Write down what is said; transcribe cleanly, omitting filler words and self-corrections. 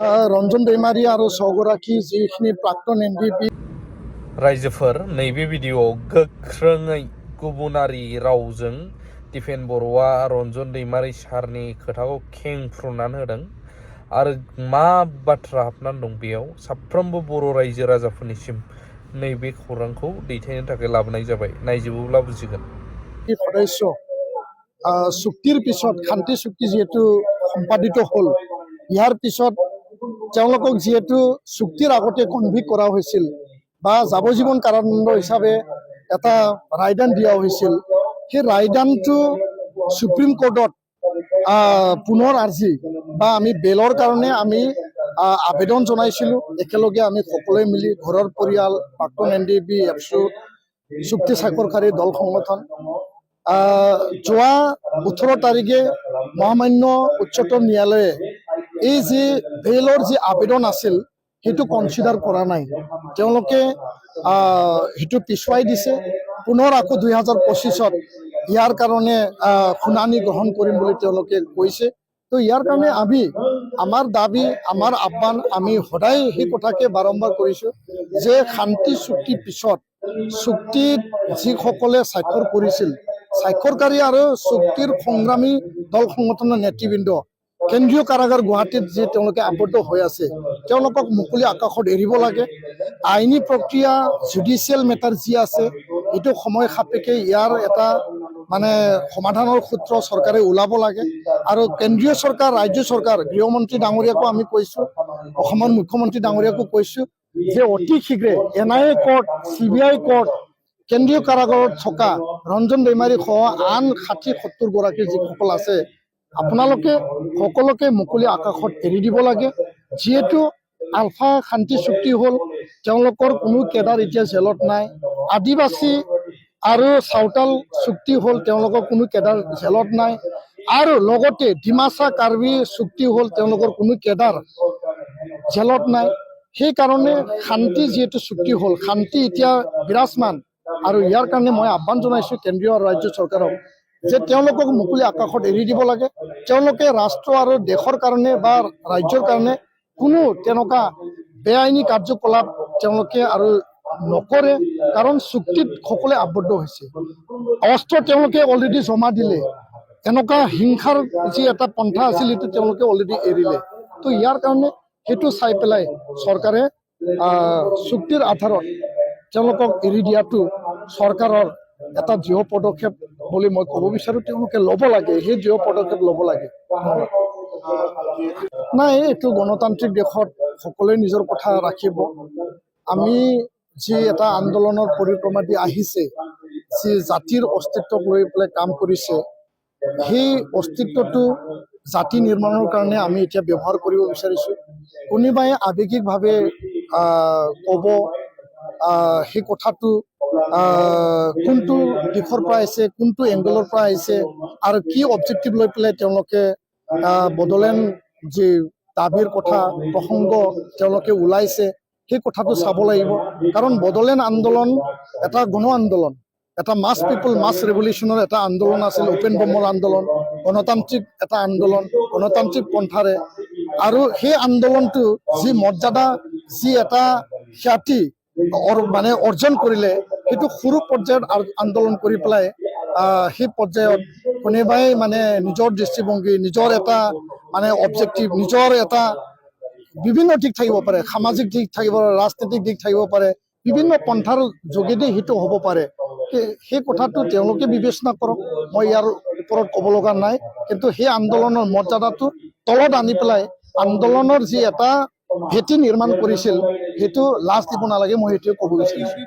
रंजन दैमारी और सौगराखी जिखिनि प्राक्तन एनडिपि रायजोफोर नैबे भिडिअ'आव गोख्रोङै गुबुनारि रावजों दिपेन बर'आ रन्जन दैमारी सारनि खोथाखौ खेंफ्रुनानै होदों आरो मा बाथ्रा हाबनानै दं बेयाव साफ्रोमबो बर' रायजो राजाफोरनिसिम नैबे खौरांखौ दैथायनो थाखाय लाबोनाय जाबाय। नायजोबोब्ला बुजिगोन। सदस्य চুক্তিৰ পিছত শান্তি চুক্তি যেহেতু সম্পাদিত হল, ইয়াৰ পিছত তেওঁলোকক যেহেতু চুক্তিৰ আগতে কনভিক্ট কৰা হৈছিল বা যাৱজীৱন কাৰাদণ্ড হিচাপে এটা ৰায়দান দিয়া হৈছিল, সেই ৰায়দানটো সুপ্ৰিম কোৰ্টত পুনৰ আৰ্জি বা আমি বেলৰ কাৰণে আমি আবেদন জনাইছিলোঁ। একেলগে আমি সকলোৱে মিলি ঘৰৰ পৰিয়াল, প্ৰাক্তন এনডিপি, এপছু, চুক্তি স্বাক্ষৰকাৰী দল সংগঠন যোৱা 18 তাৰিখে মহামান্য উচ্চতম ন্যায়ালয়ে এই যে বেলৰ যে আবেদন আছিল সেইটো কনচিডাৰ কৰা নাই, তেওঁলোকে সেইটো পিছুৱাই দিছে। পুনৰ আকৌ 2025ত ইয়াৰ কাৰণে শুনানি গ্ৰহণ কৰিম বুলি তেওঁলোকে কৈছে। তো ইয়াৰ কাৰণে আমি আমাৰ দাবী, আমাৰ আহ্বান, আমি সদায় সেই কথাকে বাৰম্বাৰ কৰিছোঁ যে শান্তি চুক্তিৰ পিছত চুক্তিত যিসকলে স্বাক্ষৰ কৰিছিল, স্বাক্ষৰকাৰী আৰু চুক্তিৰ সংগ্ৰামী দল সংগঠনৰ নেতৃবৃন্দ কেন্দ্ৰীয় কাৰাগাৰ গুৱাহাটীত যি তেওঁলোকে আবদ্ধ হৈ আছে, তেওঁলোকক মুকলি আকাশত এৰিব লাগে। আইনী প্ৰক্ৰিয়া, জুডিচিয়েল মেটাৰ যি আছে এইটো সময় সাপেক্ষে ইয়াৰ এটা মানে সমাধানৰ সূত্ৰ চৰকাৰে ওলাব লাগে। আৰু কেন্দ্ৰীয় চৰকাৰ, ৰাজ্য চৰকাৰ, গৃহমন্ত্ৰী ডাঙৰীয়াকো আমি কৈছোঁ, অসমৰ মুখ্যমন্ত্ৰী ডাঙৰীয়াকো কৈছোঁ যে অতি শীঘ্ৰে NIA কোৰ্ট, CBI কোৰ্ট, কেন্দ্ৰীয় কাৰাগাৰত থকা ৰঞ্জন দৈমাৰী সহ আন 60-70 গৰাকী যিসকল আছে, আপোনালোকে সকলোকে মুকলি আকাশত এৰি দিব লাগে। যিহেতু আলফা শান্তি চুক্তি হ'ল, তেওঁলোকৰ কোনো কেডাৰ এতিয়া জেলত নাই। আদিবাসী আৰু চাওতাল চুক্তি হ'ল, তেওঁলোকৰ কোনো কেডাৰ জেলত নাই। আৰু লগতে ডিমাচা কাৰ্বি চুক্তি হ'ল, তেওঁলোকৰ কোনো কেডাৰ জেলত নাই। সেইকাৰণে শান্তি যিহেতু চুক্তি হ'ল, শান্তি এতিয়া বিৰাজমান। আৰু ইয়াৰ কাৰণে মই আহ্বান জনাইছোঁ কেন্দ্ৰীয় আৰু ৰাজ্য চৰকাৰক যে তেওঁলোকক মুকলি আকাশত এৰি দিব লাগে। তেওঁলোকে ৰাষ্ট্ৰ আৰু দেশৰ কাৰণে বা ৰাজ্যৰ কাৰণে কোনো তেনেকুৱা বেআইনী কাৰ্যকলাপ তেওঁলোকে আৰু নকৰে, কাৰণ চুক্তিত সকলোৱে আবদ্ধ হৈছে। অস্ত্ৰ তেওঁলোকে অলৰেডি জমা দিলে, এনেকুৱা হিংসাৰ যি এটা পন্থা আছিল সেইটো তেওঁলোকে অলৰেডি এৰিলে। তো ইয়াৰ কাৰণে সেইটো চাই পেলাই চৰকাৰে চুক্তিৰ আধাৰত তেওঁলোকক এৰি দিয়াটো চৰকাৰৰ এটা দৃঢ় পদক্ষেপ বুলি মই ক'ব বিচাৰোঁ। তেওঁলোকে ল'ব লাগে, সেই দৃঢ় পদক্ষেপ ল'ব লাগে। নাই, এইটো গণতান্ত্ৰিক দেশত সকলোৱে নিজৰ কথা ৰাখিব। আমি যি এটা আন্দোলনৰ পৰিক্ৰমা দি আহিছে, যি জাতিৰ অস্তিত্বক লৈ পেলাই কাম কৰিছে, সেই অস্তিত্বটো জাতি নিৰ্মাণৰ কাৰণে আমি এতিয়া ব্যৱহাৰ কৰিব বিচাৰিছোঁ। কোনোবাই আৱেগিকভাৱে ক'ব সেই কথাটো কোনটো দিশৰ পৰা আহিছে, কোনটো এংগলৰ পৰা আহিছে আৰু কি অবজেক্টিভ লৈ পেলাই তেওঁলোকে বড়োলেণ্ড যি দাবীৰ কথা প্ৰসংগ তেওঁলোকে ওলাইছে, সেই কথাটো চাব লাগিব। কাৰণ বড়োলেণ্ড আন্দোলন এটা গণ আন্দোলন, এটা মাছ পিপল মাছ ৰেভলিউশ্যনৰ এটা আন্দোলন আছিল, অপেন বমৰ আন্দোলন, গণতান্ত্ৰিক এটা আন্দোলন, গণতান্ত্ৰিক পন্থাৰে। আৰু সেই আন্দোলনটো যি মৰ্যাদা, যি এটা খ্যাতি মানে অৰ্জন কৰিলে, সেইটো সৰু পৰ্যায়ত আন্দোলন কৰি পেলাই সেই পৰ্যায়ত কোনোবাই মানে নিজৰ দৃষ্টিভংগী, নিজৰ এটা মানে অবজেক্টিভ, নিজৰ এটা বিভিন্ন দিশ থাকিব পাৰে, সামাজিক দিশ থাকিব পাৰে, ৰাজনৈতিক দিশ থাকিব পাৰে, বিভিন্ন পন্থাৰ যোগেদি সেইটো হ'ব পাৰে। সেই কথাটো তেওঁলোকে বিবেচনা কৰক, মই ইয়াৰ ওপৰত ক'ব লগা নাই। কিন্তু সেই আন্দোলনৰ মৰ্যাদাটো তলত আনি পেলাই আন্দোলনৰ যি এটা ভেটি নিৰ্মাণ কৰিছিল, সেইটো লাজ দিব নালাগে, মই সেইটোৱে ক'ব বিচাৰিছোঁ।